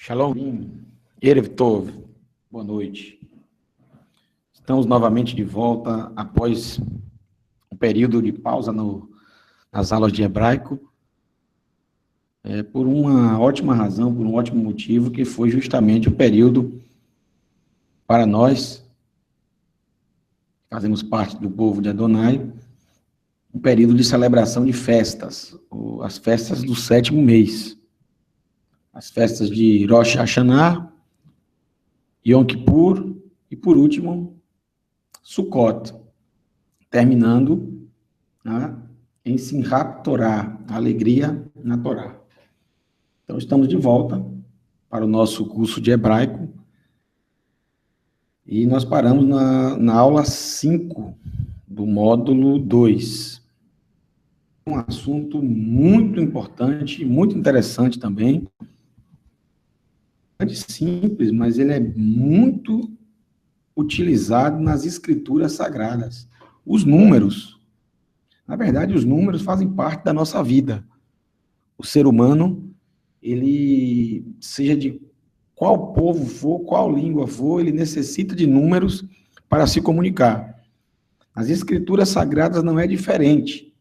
Shalom, Erev Tov, boa noite. Estamos novamente de volta após um período de pausa nas aulas de hebraico, por uma ótima razão, por um ótimo motivo, que foi justamente o período para nós, que fazemos parte do povo de Adonai, um período de celebração de festas, as festas do 7º mês. As festas de Rosh Hashanah, Yom Kippur e, por último, Sukkot, terminando em Simchat Torah, a alegria na Torá. Então, estamos de volta para o nosso curso de hebraico e nós paramos na aula 5 do módulo 2. Um assunto muito importante, muito interessante também, simples, mas ele é muito utilizado nas escrituras sagradas. Os números. Na verdade, os números fazem parte da nossa vida. O ser humano, ele, seja de qual povo for, qual língua for, ele necessita de números para se comunicar. As escrituras sagradas não é diferente.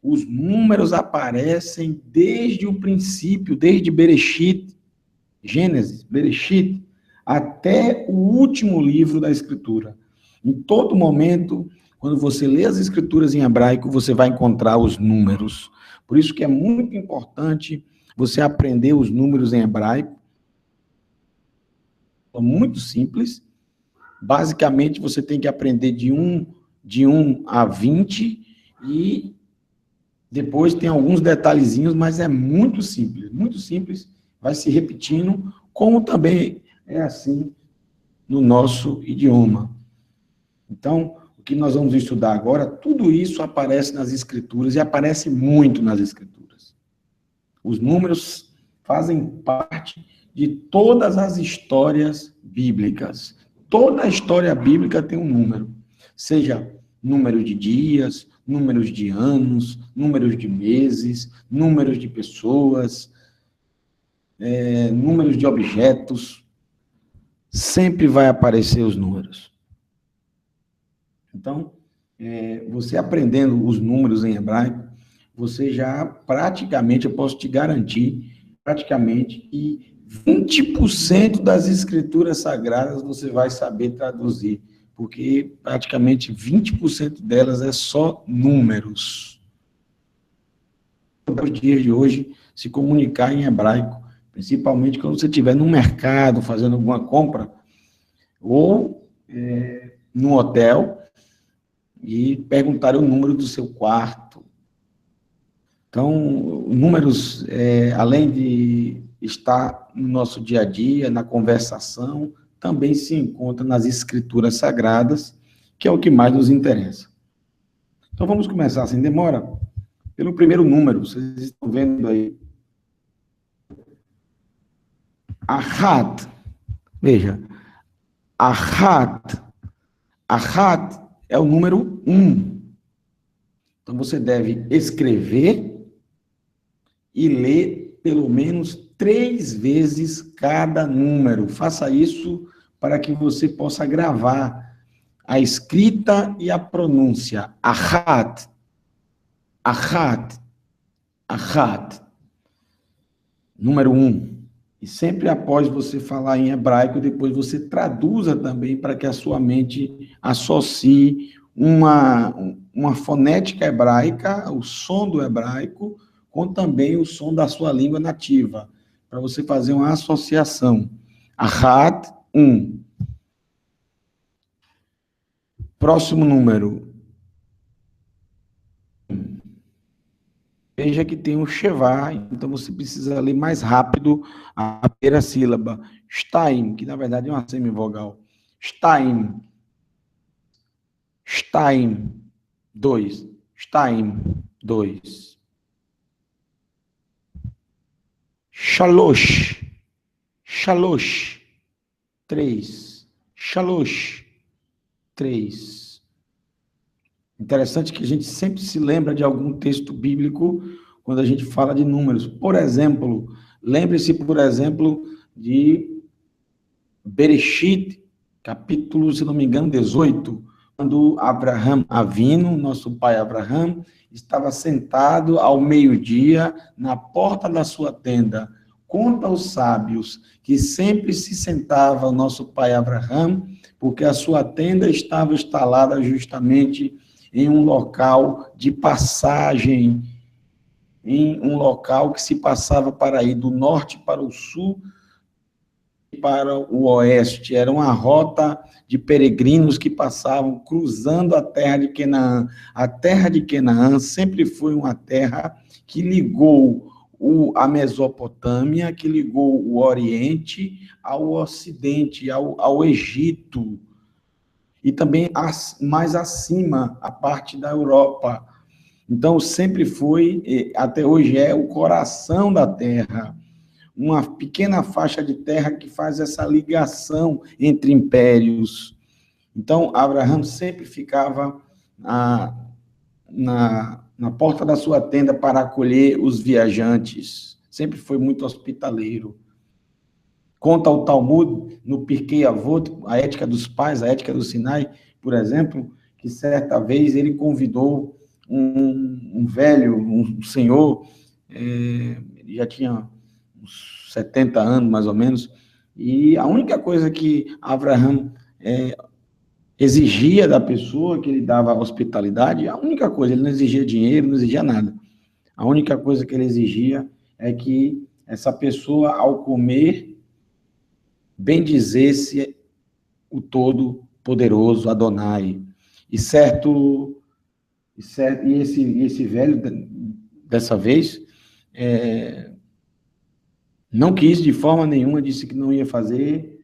Os números aparecem desde o princípio, desde Bereshit, Gênesis, Bereshit, até o último livro da Escritura. Em todo momento, quando você lê as Escrituras em hebraico, você vai encontrar os números. Por isso que é muito importante você aprender os números em hebraico. É muito simples. Basicamente, você tem que aprender de 1 a 20 e depois tem alguns detalhezinhos, mas é muito simples, muito simples. Vai se repetindo, como também é assim no nosso idioma. Então, o que nós vamos estudar agora, tudo isso aparece nas Escrituras e aparece muito nas Escrituras. Os números fazem parte de todas as histórias bíblicas. Toda a história bíblica tem um número, seja número de dias, números de anos, números de meses, números de pessoas, números de objetos, sempre vai aparecer os números. Então, você aprendendo os números em hebraico, você já praticamente, eu posso te garantir, praticamente que 20% das escrituras sagradas você vai saber traduzir, porque praticamente 20% delas é só números. Nos dias de hoje, se comunicar em hebraico, principalmente quando você estiver no mercado fazendo alguma compra, ou num hotel, e perguntar o número do seu quarto. Então, números, além de estar no nosso dia a dia, na conversação, também se encontra nas escrituras sagradas, que é o que mais nos interessa. Então, vamos começar sem demora, pelo primeiro número. Vocês estão vendo aí. Ahad, veja, Ahad é o número 1. Então, você deve escrever e ler pelo menos 3 vezes cada número. Faça isso para que você possa gravar a escrita e a pronúncia. Ahad, número 1. E sempre após você falar em hebraico, depois você traduza também para que a sua mente associe uma fonética hebraica, o som do hebraico, com também o som da sua língua nativa, para você fazer uma associação. Ahad, 1. Próximo número. Veja que tem um Shevá, então você precisa ler mais rápido a primeira sílaba. Shtaim, que na verdade é uma semivogal. Shtaim. 2. Shtaim, 2. Shalosh. 3. Shalosh, 3. Interessante que a gente sempre se lembra de algum texto bíblico quando a gente fala de números. Por exemplo, lembre-se, por exemplo, de Bereshit, capítulo, se não me engano, 18, quando Abraham Avino, nosso pai Abraham, estava sentado ao meio-dia na porta da sua tenda. Conta aos sábios que sempre se sentava o nosso pai Abraham, porque a sua tenda estava instalada justamente em um local de passagem, em um local que se passava para ir do norte para o sul, para o oeste. Era uma rota de peregrinos que passavam cruzando a terra de Canaã. A terra de Canaã sempre foi uma terra que ligou a Mesopotâmia, que ligou o Oriente ao Ocidente, ao Egito, e também mais acima, a parte da Europa. Então, sempre foi, até hoje é, o coração da terra, uma pequena faixa de terra que faz essa ligação entre impérios. Então, Abraão sempre ficava na porta da sua tenda para acolher os viajantes. Sempre foi muito hospitaleiro. Conta o Talmud, no Pirkei Avot, a ética dos pais, a ética do Sinai, por exemplo, que certa vez ele convidou um velho, um senhor, ele já tinha uns 70 anos, mais ou menos, e a única coisa que Abraham exigia da pessoa que ele dava hospitalidade, a única coisa, ele não exigia dinheiro, não exigia nada. A única coisa que ele exigia é que essa pessoa, ao comer, bendizesse o Todo-Poderoso Adonai. E esse velho, dessa vez, não quis de forma nenhuma, disse que não ia fazer,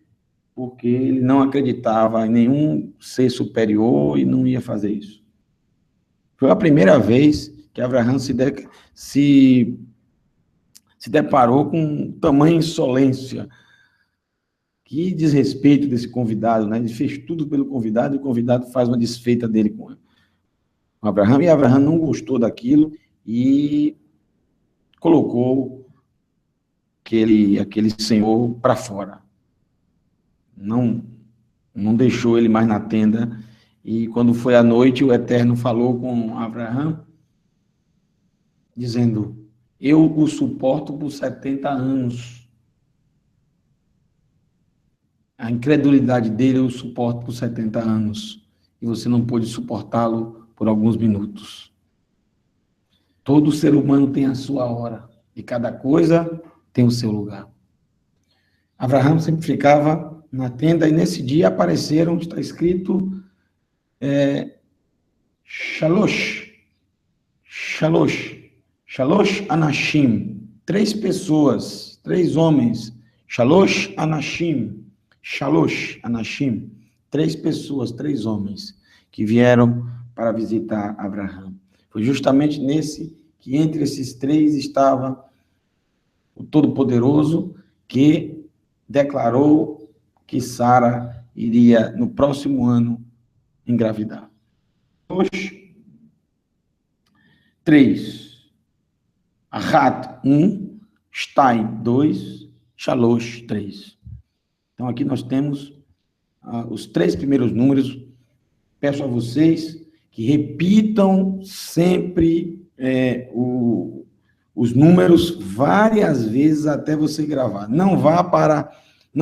porque ele não acreditava em nenhum ser superior e não ia fazer isso. Foi a primeira vez que Abraham se deparou com tamanha insolência. Que desrespeito desse convidado, né? Ele fez tudo pelo convidado e o convidado faz uma desfeita dele com Abraham, e Abraham não gostou daquilo e colocou aquele senhor para fora. Não deixou ele mais na tenda. E quando foi à noite, o Eterno falou com Abraham, dizendo: eu o suporto por 70 anos. A incredulidade dele eu suporto por 70 anos. E você não pôde suportá-lo por alguns minutos. Todo ser humano tem a sua hora. E cada coisa tem o seu lugar. Abraham sempre ficava na tenda, e nesse dia apareceram, está escrito, Shalosh Anashim, 3 pessoas, 3 homens, Shalosh Anashim, 3 pessoas, 3 homens, que vieram para visitar Abraham. Foi justamente que entre esses 3 estava o Todo-Poderoso, que declarou que Sara iria, no próximo ano, engravidar. 3. Ahat, 1. Stein, 2. Shalosh, 3. Então, aqui nós temos os 3 primeiros números. Peço a vocês que repitam sempre os números várias vezes até você gravar. Não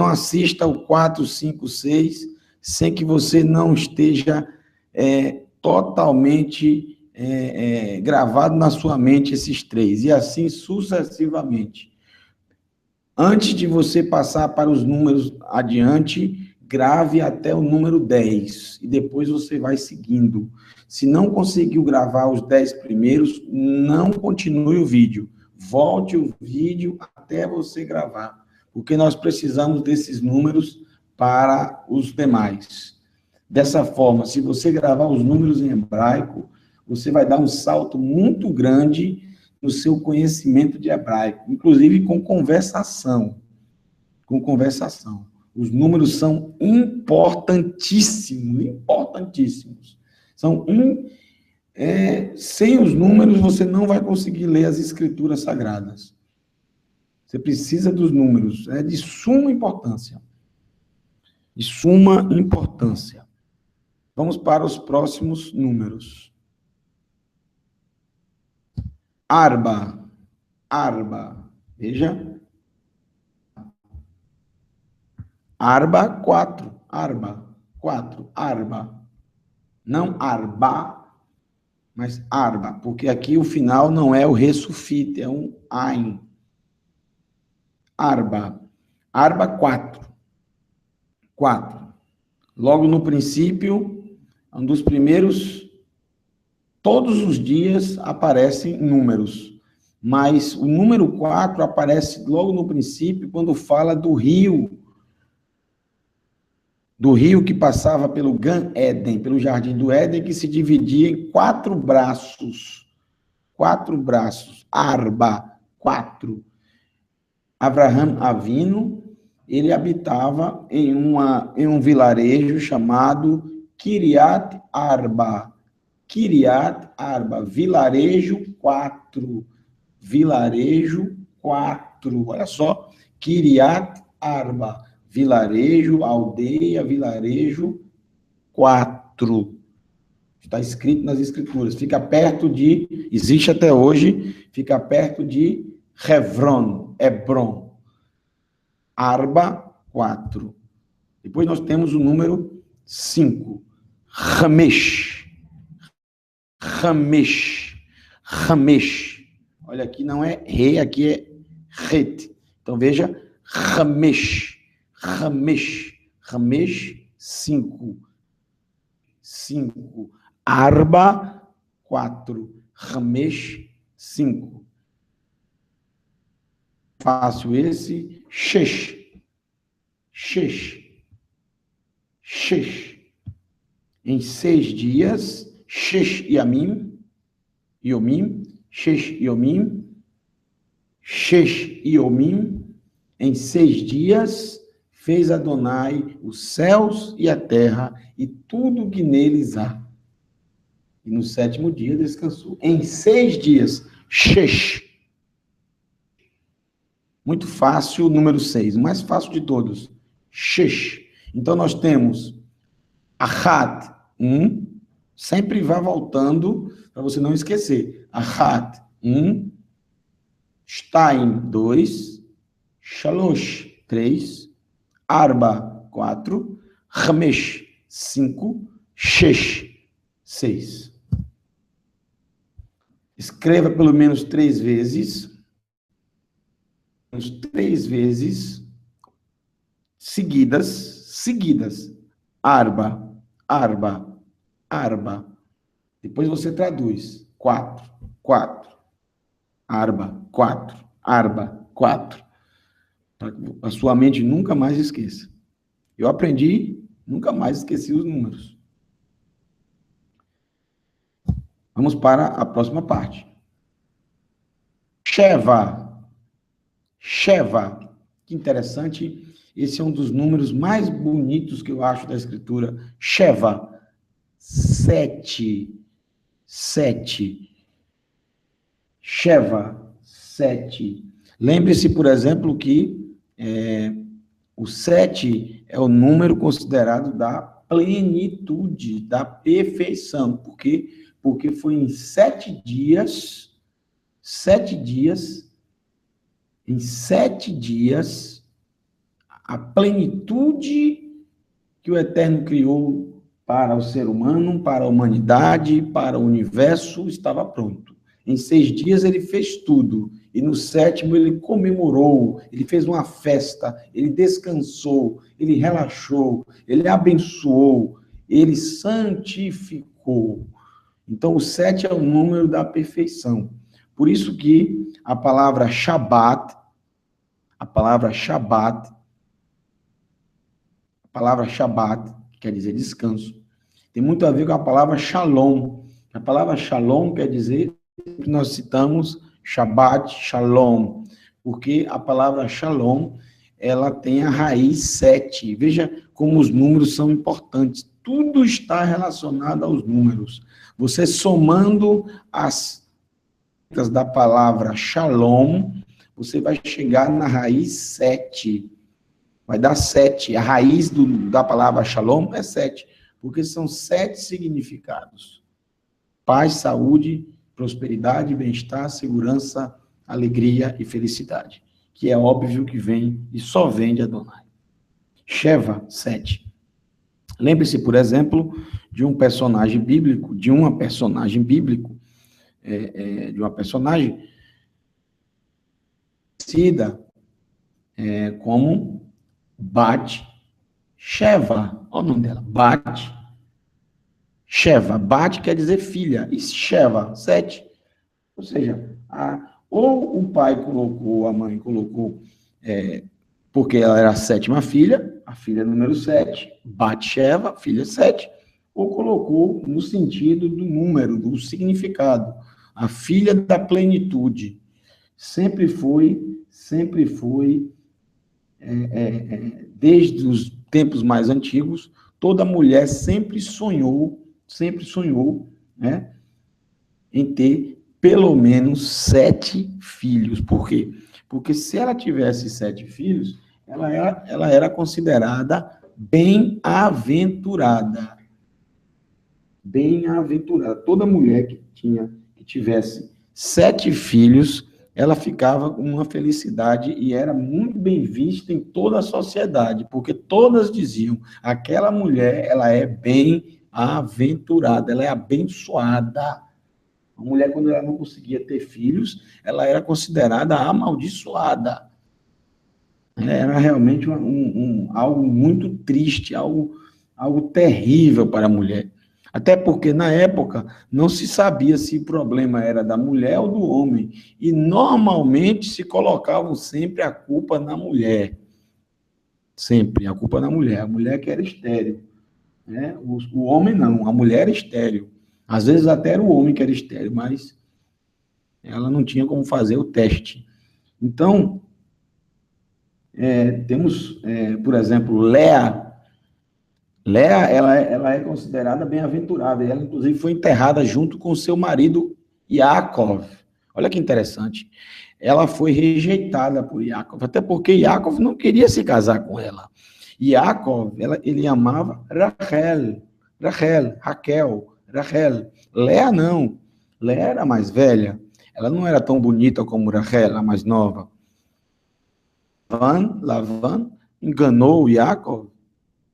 assista o 4, 5, 6, sem que você não esteja totalmente gravado na sua mente esses 3, e assim sucessivamente. Antes de você passar para os números adiante, grave até o número 10, e depois você vai seguindo. Se não conseguiu gravar os 10 primeiros, não continue o vídeo. Volte o vídeo até você gravar, porque nós precisamos desses números para os demais. Dessa forma, se você gravar os números em hebraico, você vai dar um salto muito grande no seu conhecimento de hebraico, inclusive com conversação. Os números são importantíssimos. Sem os números, você não vai conseguir ler as escrituras sagradas. Você precisa dos números. É de suma importância. De suma importância. Vamos para os próximos números. Arba. Arba. Veja. Arba, 4. Arba, 4. Arba. Não arba, mas arba. Porque aqui o final não é o ressulfite, é um ain. Arba. Arba, 4. 4. Logo no princípio, um dos primeiros, todos os dias aparecem números. Mas o número 4 aparece logo no princípio, quando fala do rio que passava pelo Gan Eden, pelo Jardim do Éden, que se dividia em 4 braços. 4 braços. Arba, 4. Abraham Avinu, ele habitava em um vilarejo chamado Kiriat Arba. Kiriat Arba, vilarejo 4. Vilarejo 4. Olha só, Kiriat Arba. Vilarejo, aldeia, vilarejo 4. Está escrito nas escrituras. Fica perto de, existe até hoje, fica perto de Hebron. Arba, 4. Depois nós temos o número 5. Ramesh. Olha, aqui não é re, aqui é ret. Então veja, Ramesh, 5. 5. Arba, 4. Ramesh, 5. Fácil esse. Shesh. Em 6 dias, Shesh Yomim, em 6 dias, fez Adonai os céus e a terra e tudo que neles há. E no 7º dia descansou. Em 6 dias, Shesh. Muito fácil, o número 6, o mais fácil de todos. Shesh. Então nós temos Ahad, 1. Sempre vá voltando para você não esquecer. Ahad, 1. Shtaim, 2. Shalosh, 3. Arba, 4. Ramesh, 5. Shesh, 6. Escreva pelo menos 3 vezes. 3 vezes seguidas. Arba. Depois você traduz. 4. Arba, 4. Para que a sua mente nunca mais esqueça. Eu aprendi, nunca mais esqueci os números. Vamos para a próxima parte. Sheva. Que interessante. Esse é um dos números mais bonitos que eu acho da escritura. Sheva. 7. Sheva. 7. Lembre-se, por exemplo, que o 7 é o número considerado da plenitude, da perfeição. Por quê? Porque foi em 7 dias, em 7 dias, a plenitude que o Eterno criou para o ser humano, para a humanidade, para o universo, estava pronto. Em 6 dias ele fez tudo. E no 7º ele comemorou, ele fez uma festa, ele descansou, ele relaxou, ele abençoou, ele santificou. Então o 7 é o número da perfeição. Por isso que a palavra Shabat, que quer dizer descanso, tem muito a ver com a palavra Shalom. A palavra Shalom quer dizer, nós citamos Shabbat, Shalom, porque a palavra Shalom, ela tem a raiz 7. Veja como os números são importantes. Tudo está relacionado aos números. Você somando as letras da palavra Shalom, você vai chegar na raiz 7. Vai dar 7. A raiz da palavra Shalom é 7, porque são 7 significados. Paz, saúde, prosperidade, bem-estar, segurança, alegria e felicidade. Que é óbvio que vem e só vem de Adonai. Sheva, 7. Lembre-se, por exemplo, de uma personagem bíblica conhecida como Bat-Sheva. Olha o nome dela, Bat-Sheva. Bat quer dizer filha, e Sheva, 7. Ou seja, ou o pai colocou, a mãe colocou, porque ela era a 7ª filha, a filha número 7, Bat-Sheva, filha 7, ou colocou no sentido do número, do significado, a filha da plenitude. Sempre foi, desde os tempos mais antigos, toda mulher sempre sonhou, né, em ter pelo menos 7 filhos. Por quê? Porque se ela tivesse 7 filhos, ela era considerada bem-aventurada. Bem-aventurada. Toda mulher que tivesse 7 filhos, ela ficava com uma felicidade e era muito bem vista em toda a sociedade, porque todas diziam, aquela mulher, ela é bem-aventurada, ela é abençoada. A mulher, quando ela não conseguia ter filhos, ela era considerada amaldiçoada. Era realmente algo muito triste, algo terrível para a mulher. Até porque, na época, não se sabia se o problema era da mulher ou do homem. E, normalmente, se colocavam sempre a culpa na mulher. Sempre, a culpa na mulher. A mulher que era estéril. Né? O homem não, a mulher era estéril. Às vezes até era o homem que era estéril, mas ela não tinha como fazer o teste. Então, temos, por exemplo, Léa. Léa, ela é considerada bem-aventurada. Ela, inclusive, foi enterrada junto com seu marido, Yaakov. Olha que interessante. Ela foi rejeitada por Yaakov, até porque Yaakov não queria se casar com ela. Yaakov, ele amava Rachel. Léa não. Léa era mais velha. Ela não era tão bonita como Rachel, a mais nova. Lavan enganou Yaakov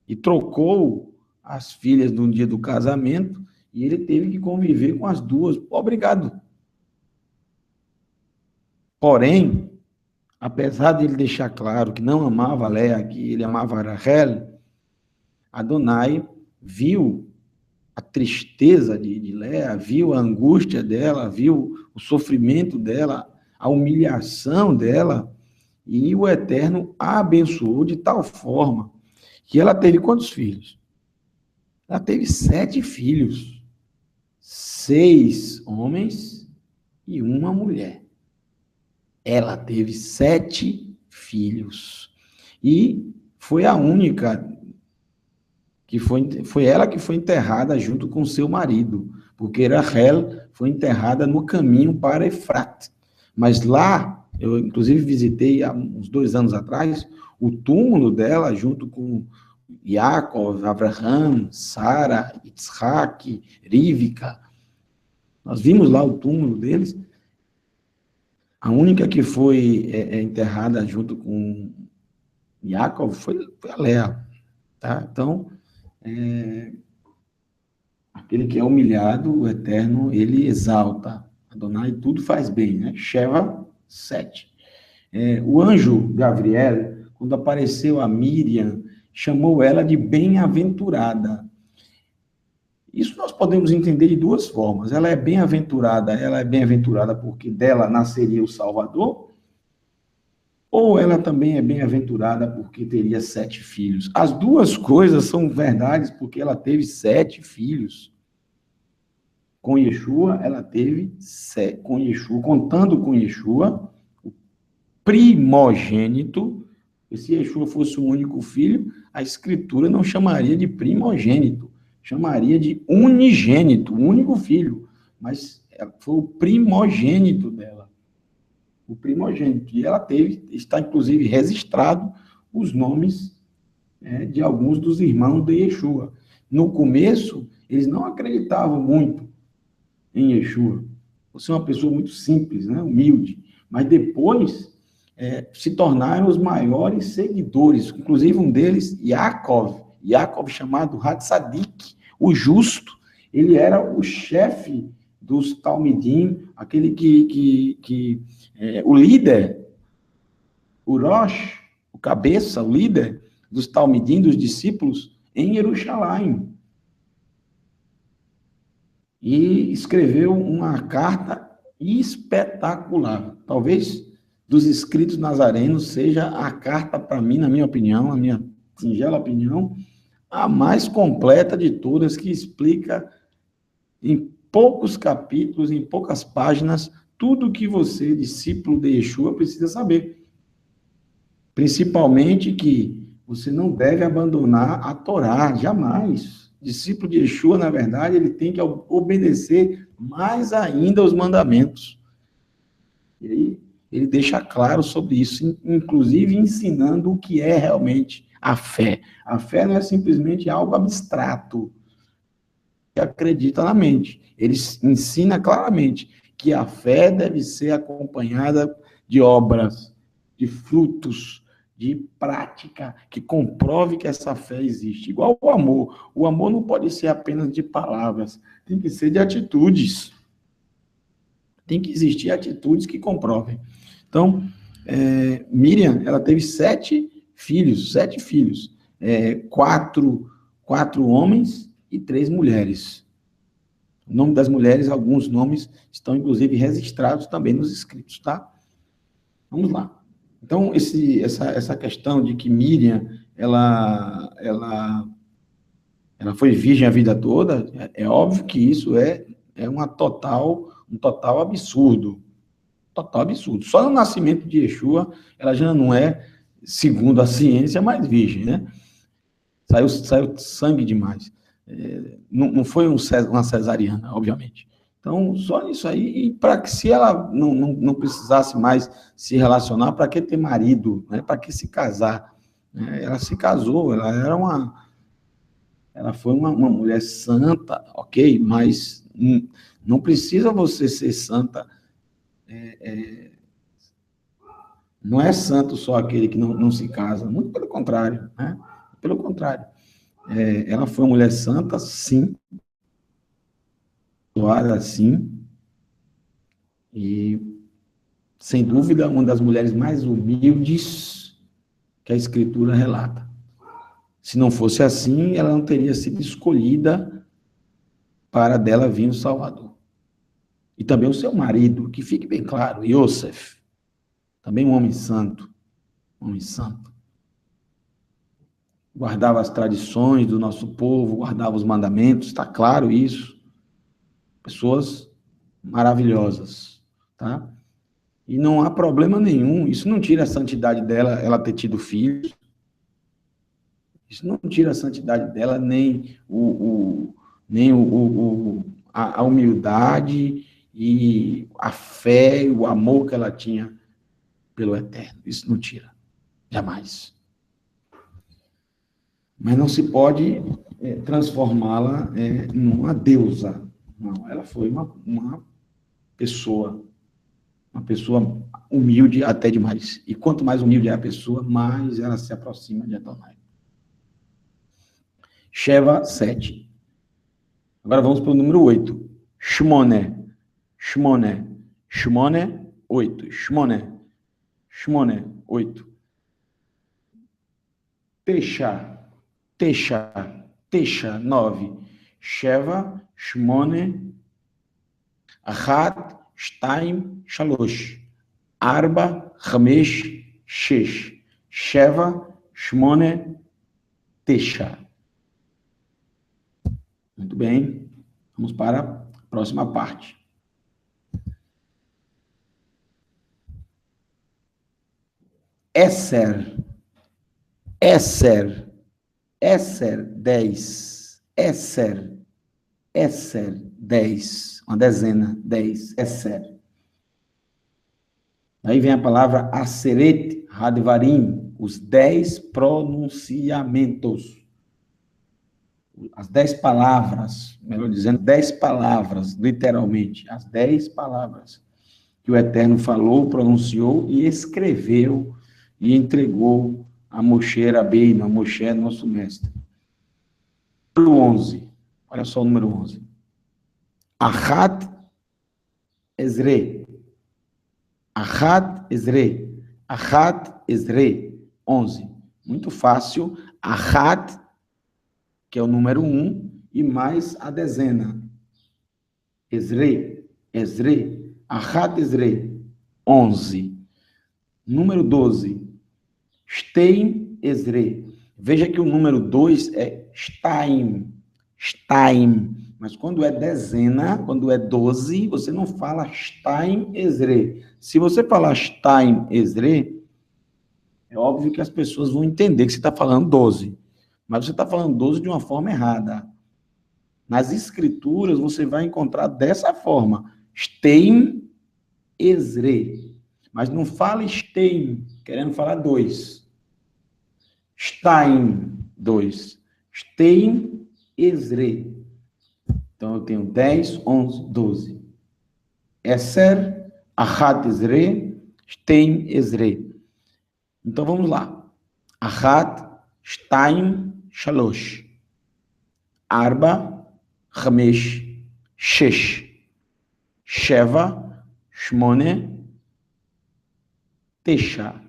e trocou as filhas no dia do casamento, e ele teve que conviver com as duas. Obrigado. Porém, apesar de ele deixar claro que não amava Léa, que ele amava Rachel, Adonai viu a tristeza de Léa, viu a angústia dela, viu o sofrimento dela, a humilhação dela, e o Eterno a abençoou de tal forma que ela teve quantos filhos? Ela teve 7 filhos. 6 homens e uma mulher. Ela teve 7 filhos. E foi a única foi ela que foi enterrada junto com seu marido, porque Rachel foi enterrada no caminho para Efrat. Mas lá, eu inclusive visitei há uns 2 anos atrás, o túmulo dela, junto com Yaakov, Abraham, Sara, Yitzhak, Rivka. Nós vimos lá o túmulo deles. A única que foi enterrada junto com Yaakov foi a Léa. Tá? Então, aquele que é humilhado, o Eterno, ele exalta. Adonai tudo faz bem, né? Sheva, 7. O anjo Gabriel, quando apareceu a Miriam, chamou ela de bem-aventurada. Isso nós podemos entender de 2 formas. Ela é bem-aventurada porque dela nasceria o Salvador, ou ela também é bem-aventurada porque teria 7 filhos. As 2 coisas são verdades, porque ela teve 7 filhos. Com Yeshua, ela teve 7. Contando com Yeshua, o primogênito. E se Yeshua fosse o único filho, a Escritura não chamaria de primogênito, chamaria de unigênito, o único filho. Mas foi o primogênito dela. o primogênito. E ela está inclusive registrado os nomes de alguns dos irmãos de Yeshua. No começo, eles não acreditavam muito em Yeshua. Você é uma pessoa muito simples, né? Humilde. Mas depois se tornaram os maiores seguidores. Inclusive um deles, Yaakov chamado Hatzadik, o justo. Ele era o chefe dos Talmidim, aquele o líder, o Rosh, o cabeça, o líder dos Talmidim, dos discípulos, em Jerusalém. E escreveu uma carta espetacular. Talvez dos escritos nazarenos seja a carta, para mim, na minha opinião, a minha singela opinião, a mais completa de todas, que explica em poucos capítulos, em poucas páginas, tudo o que você, discípulo de Yeshua, precisa saber. Principalmente que você não deve abandonar a Torá, jamais. Discípulo de Yeshua, na verdade, ele tem que obedecer mais ainda os mandamentos. E aí, ele deixa claro sobre isso, inclusive ensinando o que é realmente a fé. A fé não é simplesmente algo abstrato que acredita na mente. Ele ensina claramente que a fé deve ser acompanhada de obras, de frutos, de prática, que comprove que essa fé existe. Igual o amor. O amor não pode ser apenas de palavras, tem que ser de atitudes. Tem que existir atitudes que comprovem. Então, Miriam, ela teve 7 filhos, quatro homens e 3 mulheres. O nome das mulheres, alguns nomes estão, inclusive, registrados também nos escritos, tá? Vamos lá. Então, essa questão de que Miriam, ela foi virgem a vida toda, é óbvio que isso é um total absurdo. Total absurdo. Só no nascimento de Yeshua, ela já não é, segundo a ciência, mais virgem, né? Saiu sangue demais. Não foi uma cesariana, obviamente. Então, só isso aí, e para que se ela não precisasse mais se relacionar, para que ter marido, né? Para que se casar? Ela se casou, ela foi uma mulher santa, ok, mas não precisa você ser santa. Não é santo só aquele que não se casa, muito pelo contrário, né? Pelo contrário. Ela foi uma mulher santa, sim, doada, sim, e, sem dúvida, uma das mulheres mais humildes que a Escritura relata. Se não fosse assim, ela não teria sido escolhida para dela vir o Salvador. E também o seu marido, que fique bem claro, Yosef, também um homem santo, guardava as tradições do nosso povo, guardava os mandamentos, está claro isso. Pessoas maravilhosas, tá? E não há problema nenhum, isso não tira a santidade dela, ela ter tido filhos, isso não tira a santidade dela, nem a humildade e a fé e o amor que ela tinha pelo Eterno. Isso não tira, jamais. Mas não se pode transformá-la numa deusa. Não, ela foi uma pessoa humilde até demais. E quanto mais humilde é a pessoa, mais ela se aproxima de Adonai. Sheva, 7. Agora vamos para o número 8. Shmoné, 8. Shmoné, 8. Tesha, 9. Sheva, Shmoné, Achat, Shtaim, Shalosh. Arba, Hamesh, Shesh. Sheva, Shmoné, Tesha. Muito bem. Vamos para a próxima parte. Esser, 10. Esser, 10. Uma dezena, 10. Esser. Aí vem a palavra Aseret Hadvarim, os 10 pronunciamentos. As 10 palavras, melhor dizendo, 10 palavras, literalmente, as 10 palavras que o Eterno falou, pronunciou e escreveu e entregou a Moshe Rabbeinu, a Moshe, nosso mestre. Número 11, olha só o número 11. Achat Ezre. Achat Ezre. Achat Ezre. 11. Muito fácil. Achat, que é o número 1, e mais a dezena. Ezre. Ezre. Achat Ezre. 11. Número 12. Stein Ezre. Veja que o número 2 é Stein. Stein. Mas quando é dezena, quando é 12, você não fala Stein Ezre. Se você falar Stein Ezre, é óbvio que as pessoas vão entender que você está falando 12. Mas você está falando 12 de uma forma errada. Nas escrituras, você vai encontrar dessa forma. Stein Ezre. Mas não fala Stein, querendo falar 2. Stein, 2. Stein Ezre. Então, eu tenho 10, 11, 12. Eser, Achat Ezre, Stein Ezre. Então, vamos lá. Achat, Stein, Shalosh. Arba, Chamesh, Shesh. Sheva, Shmone, Tesha.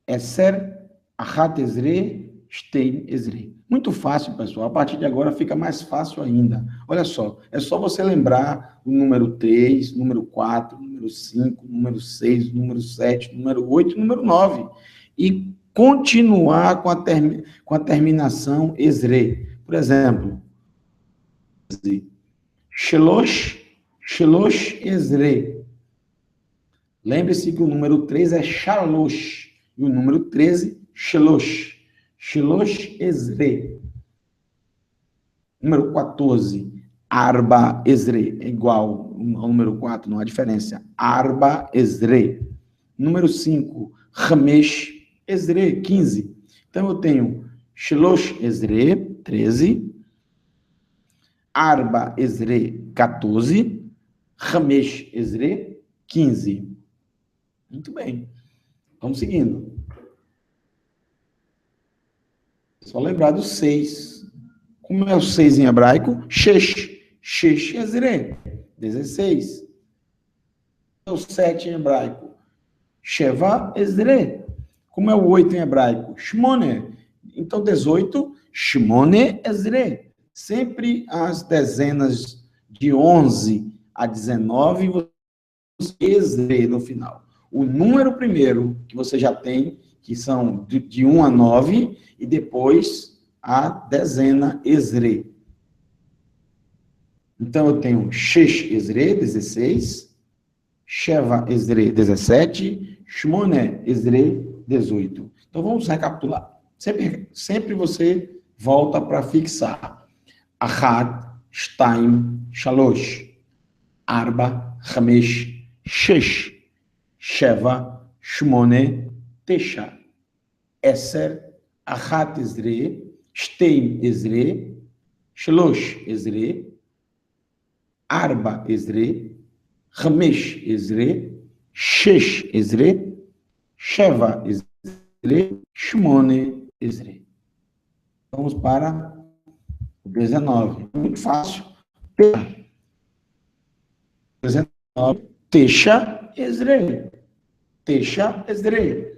Eser, Achat Ezre, Stein Ezre. Muito fácil, pessoal. A partir de agora fica mais fácil ainda. Olha só, é só você lembrar o número 3, número 4, número 5, número 6, número 7, número 8, número 9. E continuar com a terminação Ezre. Por exemplo, Shelosh, Shelosh Ezre. Lembre-se que o número 3 é Shalosh. E o número 13, Shelosh. Shelosh Ezre. Número 14, Arba Ezre. É igual ao número 4, não há diferença. Arba Ezre. Número 5, Chamesh Ezre. 15. Então, eu tenho Shelosh Ezre, 13. Arba Ezre, 14. Chamesh Ezre, 15. Muito bem. Vamos seguindo. Só lembrar do 6. Como é o 6 em hebraico? Shesh. Shesh Ezre. 16. É o 7 em hebraico? Sheva Ezre. Como é o 8 em hebraico? Shmone. Então, 18. Shmone Ezre. Sempre as dezenas de 11 a 19, você Ezre no final. O número primeiro que você já tem, que são de 1 a 9, e depois a dezena Ezre. Então, eu tenho Shesh Ezre, 16, Sheva Ezre, 17, Shmone Ezre, 18. Então, vamos recapitular. Sempre você volta para fixar. Achat, Shtaim, Shalosh, Arba, Chamesh, Shesh, Sheva, Shmone, Tesha, Eser, Achat Ezre, Stein Ezre, Shalosh Ezre, Arba Ezre, Chamesh Ezre, Shesh Ezre, Sheva Ezre, Shmone Ezre. Vamos para o 19. Muito fácil. 19. Tesha Ezre. Tesha Ezre.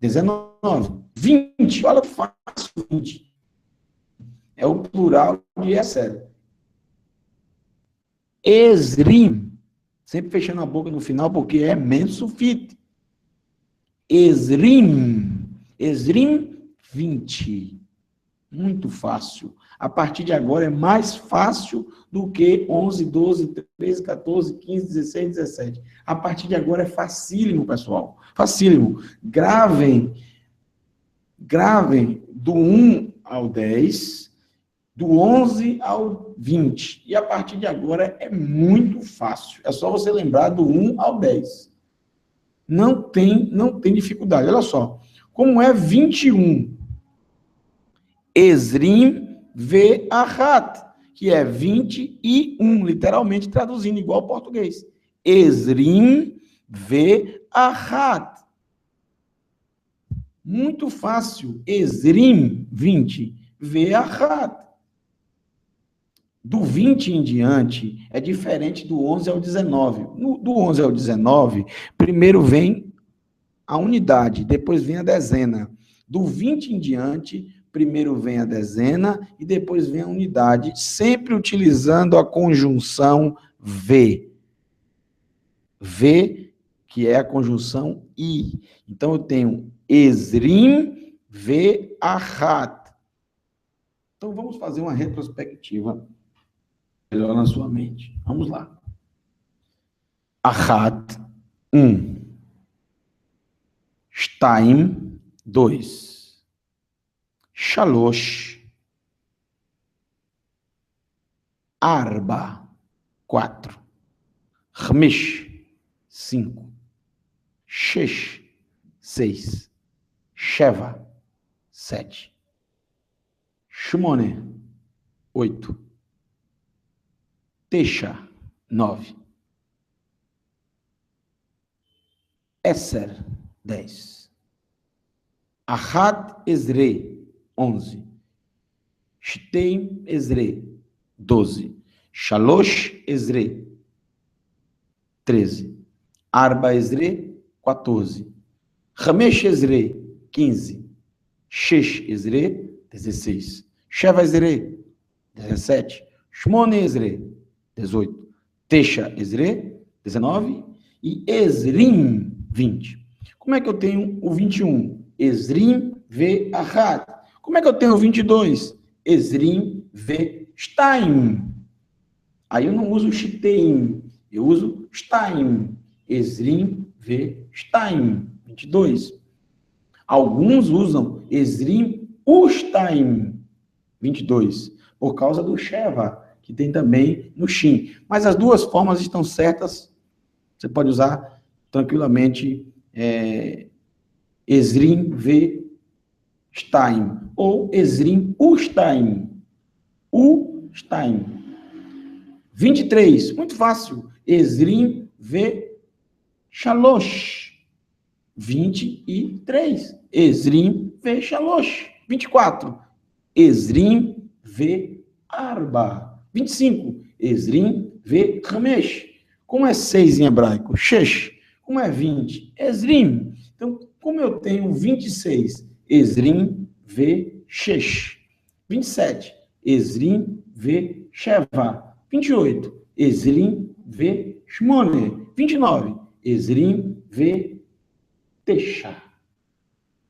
19. 20. Olha que fácil. 20. É o plural de Eser. Ezrim. Sempre fechando a boca no final, porque é mensufit. Ezrim. Ezrim, 20. Muito fácil. A partir de agora é mais fácil do que 11, 12, 13, 14, 15, 16, 17. A partir de agora é facílimo, pessoal. Facílimo. Gravem do 1 ao 10, do 11 ao 20. E a partir de agora é muito fácil. É só você lembrar do 1 ao 10. Não tem dificuldade. Olha só. Como é 21? Ezrim ve'achat, que é 21, literalmente traduzindo igual ao português. Ezrim ve'achat. Muito fácil. Ezrim, 20, ve'achat. Do 20 em diante, é diferente do 11 ao 19. Do 11 ao 19, primeiro vem a unidade, depois vem a dezena. Do 20 em diante, primeiro vem a dezena e depois vem a unidade, sempre utilizando a conjunção V. V, que é a conjunção I. Então, eu tenho Ezrim ve'achat. Então, vamos fazer uma retrospectiva melhor na sua mente. Vamos lá. Achat, 1. Shtaim, 2. Shalosh, Arba, 4. Khmish, 5. Shesh, 6. Sheva, 7. Shmone, 8. Tesha, 9. Esser, 10. Achat Ezre, 11. Shtem Ezre, 12. Shalosh Ezre, 13. Arba Ezre, 14. Hamesh Ezre, 15. Shesh Ezre, 16. Sheva Ezre, 17. Shmone Ezre, 18. Tesha Ezre, 19. E Ezrim, 20. Como é que eu tenho o 21? Ezrim ve'achat. Como é que eu tenho o 22? Ezrim ve'shtaim. Aí eu não uso shiteim, eu uso shtaim. Ezrim ve'shtaim, 22. Alguns usam Ezrim ushtaim, 22, por causa do sheva, que tem também no shin. Mas as duas formas estão certas. Você pode usar tranquilamente Ezrim ve'shtaim ou Ezrim ushtaim. Ushtaim. 23, muito fácil. Ezrim ve'shalosh. 23. Ezrim ve'shalosh. 24. Ezrim ve'arba. 25. Ezrim ve'chamesh. Como é 6 em hebraico? Shesh. Como é 20? Ezrim. Então, como eu tenho 26? Ezrim ve'shesh. 27. Ezrim ve'sheva. 28. Ezrim ve'shmone. 29. Ezrim ve'tesha.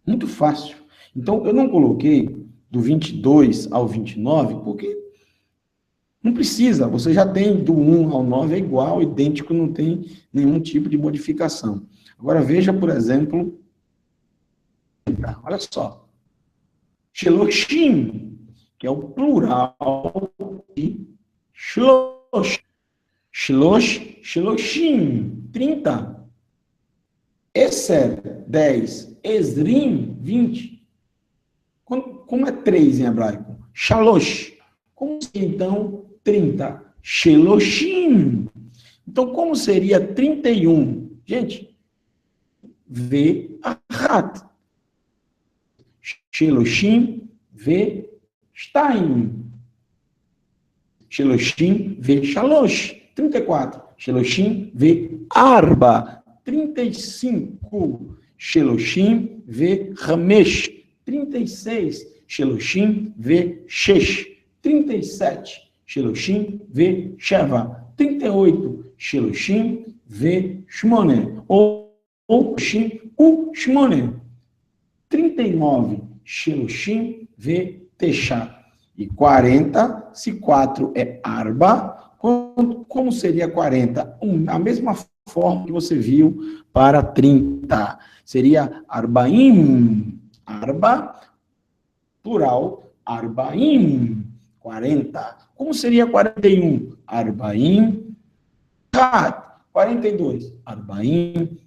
Muito fácil. Então, eu não coloquei do 22 ao 29, porque não precisa, você já tem do 1 ao 9, é igual, idêntico, não tem nenhum tipo de modificação. Agora veja, por exemplo, olha só, Sheloshim, que é o plural de Shlosh. Sheloshim, 30. Esser, 10. Ezrim, 20. Como é 3 em hebraico? Shalosh. Como seria, então, 30? Sheloshim. Então, como seria 31? Gente, ve'achat. Sheloshim ve'shtaim. Sheloshim ve'shalosh. 34. Sheloshim ve'arba. 35. Sheloshim ve'chamesh. 36. Sheloshim ve'shesh. 37. Sheloshim ve'sheva. 38. Sheloshim ve'shmone. Ou Shim u'shmone. 39. Sheloshim ve'tesha. E 40, se 4 é arba, como seria 40? A mesma forma que você viu para 30. Seria arbaim. Arba, plural, arbaim. 40. Como seria 41? Arbaim. 42. Arbaim.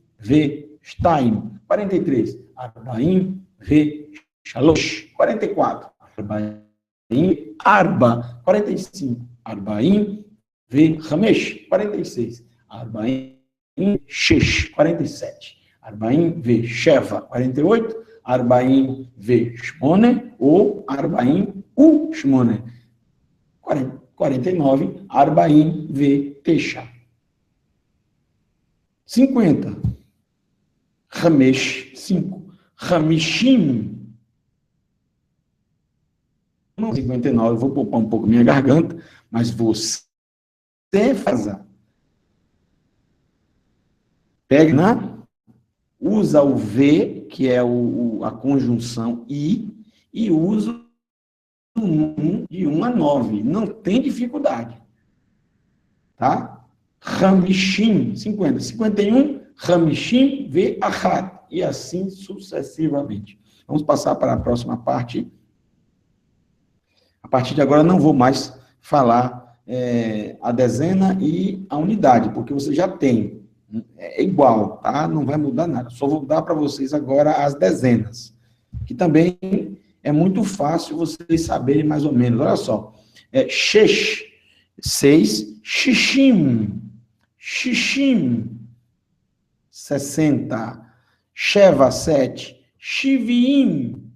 Shtaim, 43. Arbaim Shalosh, 44. Arbaim Arba, 45. Arbaim Hamesh, 46. Arbaim Shesh, 47. Arbaim Sheva, 48. Arbaim Shmone ou Arbaim Shmone, 49. Arbaim Tesha. 50. Hamesh, 5. Hamishim. 59, eu vou poupar um pouco minha garganta, mas você faz. Pega, usa o V, que é a conjunção I, e usa o 1 de 1 a 9. Não tem dificuldade. Tá? Hamishim, 50. 51, Hamishim V Achat. E assim sucessivamente. Vamos passar para a próxima parte. A partir de agora, não vou mais falar a dezena e a unidade, porque você já tem. É igual, tá? Não vai mudar nada. Só vou dar para vocês agora as dezenas, que também é muito fácil vocês saberem mais ou menos. Olha só. Shesh, 6. Shishim, 60. Sheva, 7. Shiveim,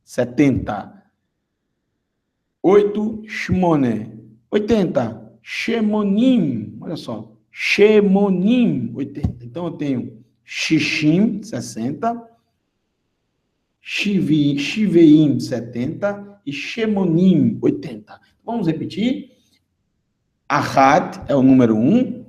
70. 8. Shmone, 80. Shemonim, olha só. Shemonim, 80. Então, eu tenho Shishim, 60. Shiveim, 70. E Shemonim, 80. Vamos repetir. Ahad é o número 1.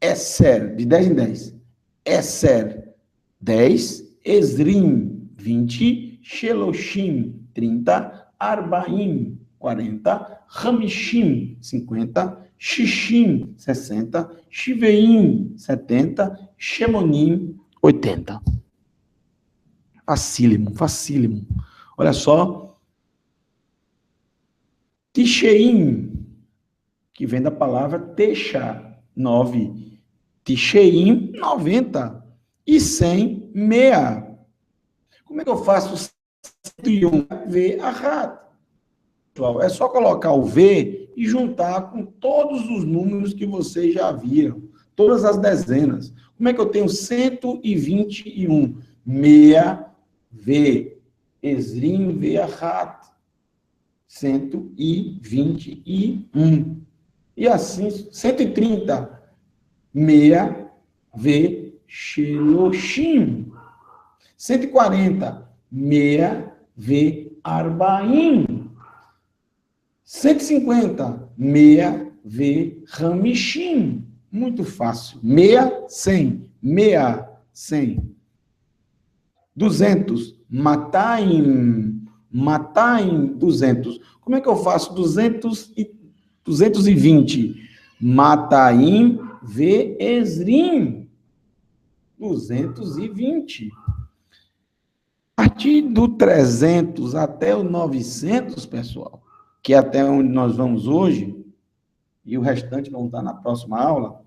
Eser, de 10 em 10. Eser, 10. Ezrim, 20. Sheloshim, 30. Arbaim, 40. Hamishim, 50. Shishim, 60. Shiveim, 70. Shemonim, 80. Facílimo, facílimo. Olha só. Tisheim, que vem da palavra Tesha, 9. Tisheim, 90. E 100, 6. Como é que eu faço 101? V, Ahad. Pessoal, é só colocar o V e juntar com todos os números que vocês já viram. Todas as dezenas. Como é que eu tenho 121? 6, V. Ezrim, V, Ahad. 121. E assim, 130. 6, V, Sheloshim. 140. 6, V, Arbaim. 150. 6, V, Hamishim. Muito fácil. 6, 100. 6, 100. 200. Mataim. Mataim, 200. Como é que eu faço 220? Mataim ve Ezrim. 220. A partir do 300 até o 900, pessoal, que é até onde nós vamos hoje, e o restante vão estar na próxima aula,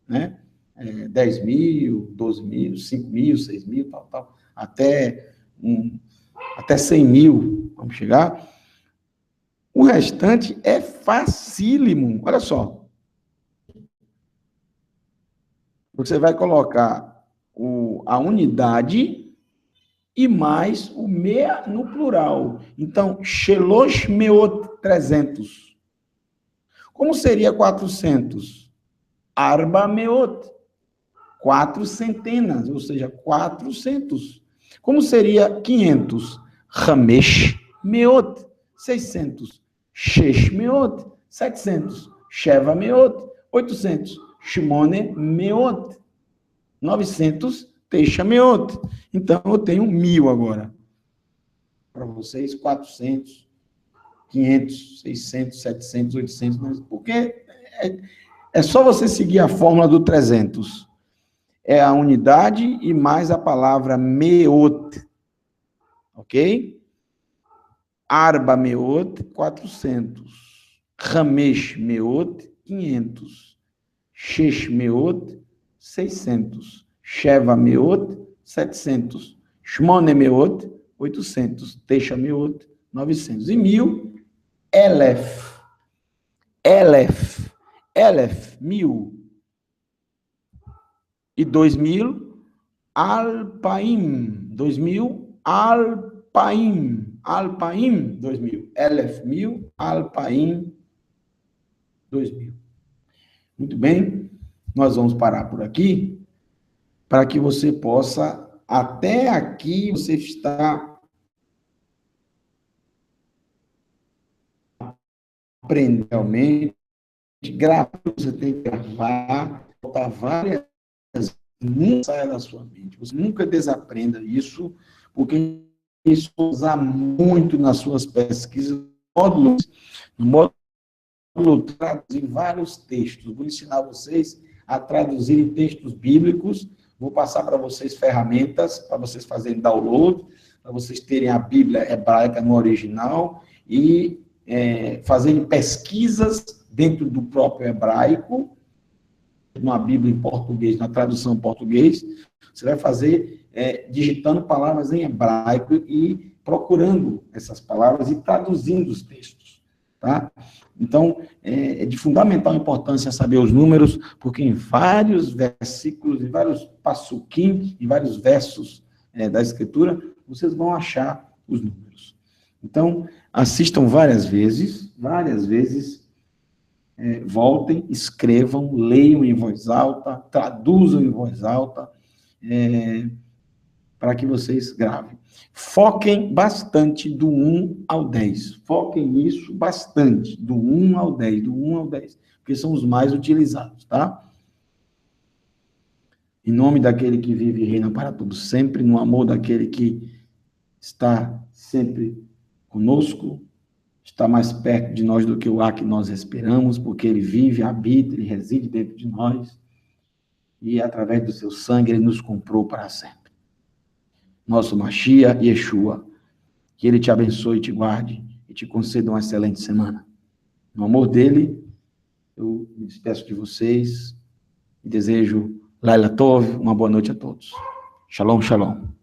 né? 10 mil, 12 mil, 5 mil, 6 mil, tal, até 100 mil, vamos chegar. O restante é facílimo. Olha só. Você vai colocar a unidade e mais o meia no plural. Então, Shelosh Meot, 300. Como seria 400? Arba Meot, 4 centenas, ou seja, 400. Como seria 500? Hamesh Meot, 600. Shesh Meot, 700. Sheva Meot, 800. Shmone Meot, 900. Tesha Meot. Então, eu tenho 1.000 agora. Para vocês, 400, 500, 600, 700, 800. Porque é só você seguir a fórmula do 300. É a unidade e mais a palavra Meot. Ok? Arba Meot, 400. Hamesh Meot, 500. Shesh Meot, 600. Sheva Meot, 700. Shmone Meot, 800. Teisha Meot, 900. E 1000, Elef. Elef. Elef, 1000. E 2000, Alpaim. 2000, Alpaim. Alpaim, 2000. Elef, 1000. Alpaim, 2000. Muito bem, nós vamos parar por aqui, para que você possa, até aqui, você está aprendendo realmente, gravar, você tem que gravar, botar várias vezes, nunca saia da sua mente, você nunca desaprenda isso, porque isso vai usar muito nas suas pesquisas, no módulo traduzir vários textos. Vou ensinar vocês a traduzir textos bíblicos. Vou passar para vocês ferramentas para vocês fazerem download, para vocês terem a Bíblia hebraica no original e fazerem pesquisas dentro do próprio hebraico, numa Bíblia em português, na tradução em português. Você vai fazer digitando palavras em hebraico e procurando essas palavras e traduzindo os textos. Tá? Então, é de fundamental importância saber os números, porque em vários versículos, em vários passuquim, em vários versos da Escritura, vocês vão achar os números. Então, assistam várias vezes, voltem, escrevam, leiam em voz alta, traduzam em voz alta, para que vocês gravem. Foquem bastante do 1 ao 10. Foquem nisso bastante, do 1 ao 10, do 1 ao 10, porque são os mais utilizados, tá? Em nome daquele que vive e reina para tudo sempre, no amor daquele que está sempre conosco, está mais perto de nós do que o ar que nós respiramos, porque ele vive, habita, ele reside dentro de nós, e através do seu sangue ele nos comprou para sempre. Nosso Mashiach Yeshua, que ele te abençoe, te guarde e te conceda uma excelente semana. No amor dele, eu me despeço de vocês e desejo Laila Tov, uma boa noite a todos. Shalom, shalom.